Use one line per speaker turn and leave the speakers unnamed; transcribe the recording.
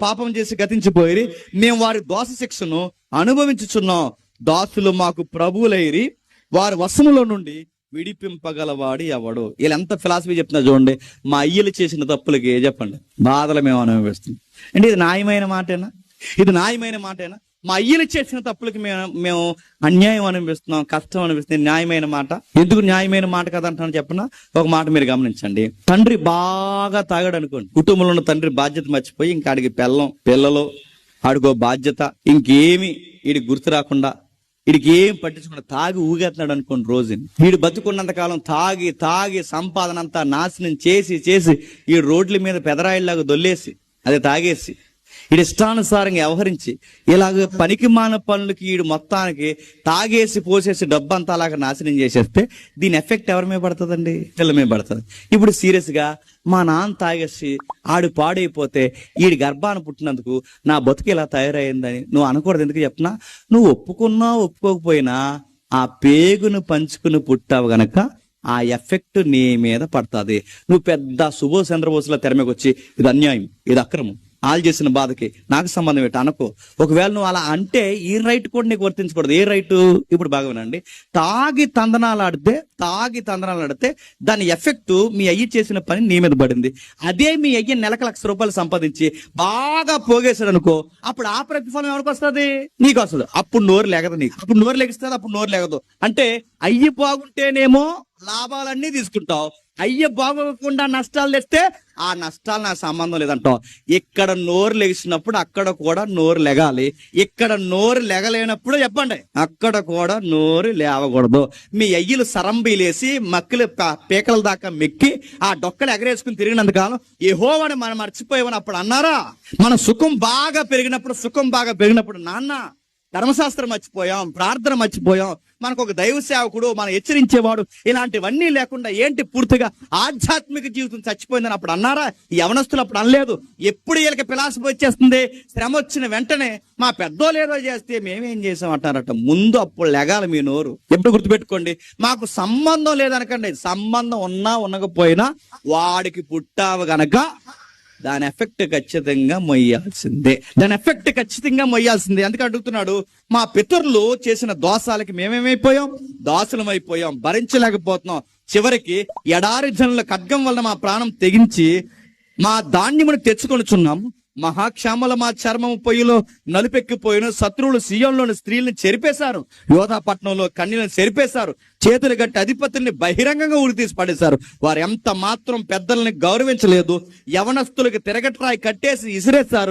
పాపం చేసి గతించిపోయి మేము వారి దోష శిక్షను అనుభవించుచున్నాం. దాసులు మాకు ప్రభువులైరి, వారి వశములో నుండి విడిపింపగలవాడు ఎవడు. వీళ్ళు ఎంత ఫిలాసఫీ చెప్తున్నారు చూడండి. మా అయ్యలు చేసిన తప్పులకి చెప్పండి బాధలు మేము అనుభవిస్తున్నాం అంటే ఇది న్యాయమైన మాటేనా? ఇది న్యాయమైన మాటేనా? మా అయ్యలు చేసిన తప్పులకి మేము అన్యాయం అనిపిస్తున్నాం, కష్టం అనిపిస్తుంది. న్యాయమైన మాట? ఎందుకు న్యాయమైన మాట కదా అంటాను చెప్పనా? ఒక మాట మీరు గమనించండి. తండ్రి బాగా తాగాడు అనుకోండి, కుటుంబంలో ఉన్న తండ్రి బాధ్యత మర్చిపోయి ఇంకా ఆడికి పిల్లలు ఆడికో బాధ్యత ఇంకేమి వీడికి గుర్తు రాకుండా వీడికి ఏం పట్టించుకుండా తాగి ఊగేస్తున్నాడు అనుకోండి. రోజుని వీడు బతుకున్నంత కాలం తాగి తాగి సంపాదన అంతా నాశనం చేసి ఈ రోడ్ల మీద పెదరాయిల్లాగా దొల్లేసి అది తాగేసి వీడి ఇష్టానుసారంగా వ్యవహరించి ఇలాగ పనికి మాన పనులకి వీడు మొత్తానికి తాగేసి పోసేసి డబ్బంతా అలాగ నాశనం చేసేస్తే దీని ఎఫెక్ట్ ఎవరి మీద పడుతుందండి? పిల్లల మీద పడుతుంది. ఇప్పుడు సీరియస్గా మా నాన్న తాగేసి ఆడు పాడైపోతే వీడి గర్భాన్ని పుట్టినందుకు నా బతుకు ఇలా తయారైందని నువ్వు అనకూడదు. ఎందుకు చెప్పనా? నువ్వు ఒప్పుకున్నా ఒప్పుకోకపోయినా ఆ పేగును పంచుకుని పుట్టావు గనక ఆ ఎఫెక్ట్ నీ మీద పడుతుంది. నువ్వు పెద్ద సుభాష్ చంద్రబోస్లో తెరమీకి వచ్చి ఇది అన్యాయం, ఇది అక్రమం, వాళ్ళు చేసిన బాధకి నాకు సంబంధం ఏంటి అనుకో. ఒకవేళ నువ్వు అలా అంటే ఈ రైట్ కూడా నీకు వర్తించకూడదు. ఏ రైటు? ఇప్పుడు బాగా వినండి. తాగి తందనాలు ఆడితే దాని ఎఫెక్ట్ మీ అయ్యి చేసిన పని నీ మీద పడింది. అదే మీ అయ్యి నెలకు ₹1,00,000 సంపాదించి బాగా పోగేశాడు అనుకో, అప్పుడు ఆ ప్రతిఫలం ఎవరికి వస్తుంది? నీకు వస్తుంది. అప్పుడు నోరు లేగదు నీకు. అప్పుడు నోరు లెగిస్తుంది, అప్పుడు నోరు లేగదు. అంటే అయ్యి బాగుంటేనేమో లాభాలన్నీ తీసుకుంటావు, అయ్య బాగోకుండా నష్టాలు తెస్తే ఆ నష్టాలు నాకు సంబంధం లేదంటావు. ఇక్కడ నోరు లెగిసినప్పుడు అక్కడ కూడా నోరు లెగాలి. ఇక్కడ నోరు లెగలేనప్పుడు చెప్పండి అక్కడ కూడా నోరు లేవకూడదు. మీ అయ్యలు సరంబీలేసి మక్కులు పీకల దాకా మెక్కి ఆ డొక్కలు ఎగరేసుకుని తిరిగినందుకాలం యెహోవాని మనం మర్చిపోయామని అప్పుడు అన్నారా? మన సుఖం బాగా పెరిగినప్పుడు నాన్న ధర్మశాస్త్రం మర్చిపోయాం, ప్రార్థన మర్చిపోయాం, మనకు ఒక దైవ సేవకుడు మనం హెచ్చరించేవాడు ఇలాంటివన్నీ లేకుండా ఏంటి పూర్తిగా ఆధ్యాత్మిక జీవితం చచ్చిపోయిందని అప్పుడు అన్నారా? యవనస్తులు అప్పుడు అనలేదు. ఎప్పుడు వీళ్ళకి ఫిలాసఫీ వచ్చేస్తుంది, శ్రమ వచ్చిన వెంటనే మా పెద్దోళ్ళు ఏదో చేస్తే మేమేం చేసాం అంటారట. ముందు అప్పుడు లెగాలి మీ నోరు. ఎప్పుడు గుర్తుపెట్టుకోండి, మాకు సంబంధం లేదనకండి. సంబంధం ఉన్నా ఉండకపోయినా వాడికి పుట్టావు గనక దాని ఎఫెక్ట్ ఖచ్చితంగా మొయ్యాల్సిందే. అందుకే అడుగుతున్నాడు, మా పితరులు చేసిన దోషాలకి మేమేమైపోయాం? దాసులమైపోయాం, భరించలేకపోతున్నాం. చివరికి ఎడారి జనుల ఖడ్గం వల్ల మా ప్రాణం తెగించి మా ధాన్యమును తెచ్చుకొనుచున్నాము. మహాక్షామల మా చర్మము పొయ్యిలో నలుపెక్కిపోయిన. శత్రువులు సీయోనులోని స్త్రీలను చెరిపేశారు, యోధాపట్నంలో కన్యలను చెరిపేశారు, చేతులు గట్టి అధిపతుల్ని బహిరంగంగా ఉరి తీసి పడేశారు. వారు ఎంత మాత్రం పెద్దల్ని గౌరవించలేదు. యవనస్తులకి తిరగట్రాయి కట్టేసి ఇసిరేశారు.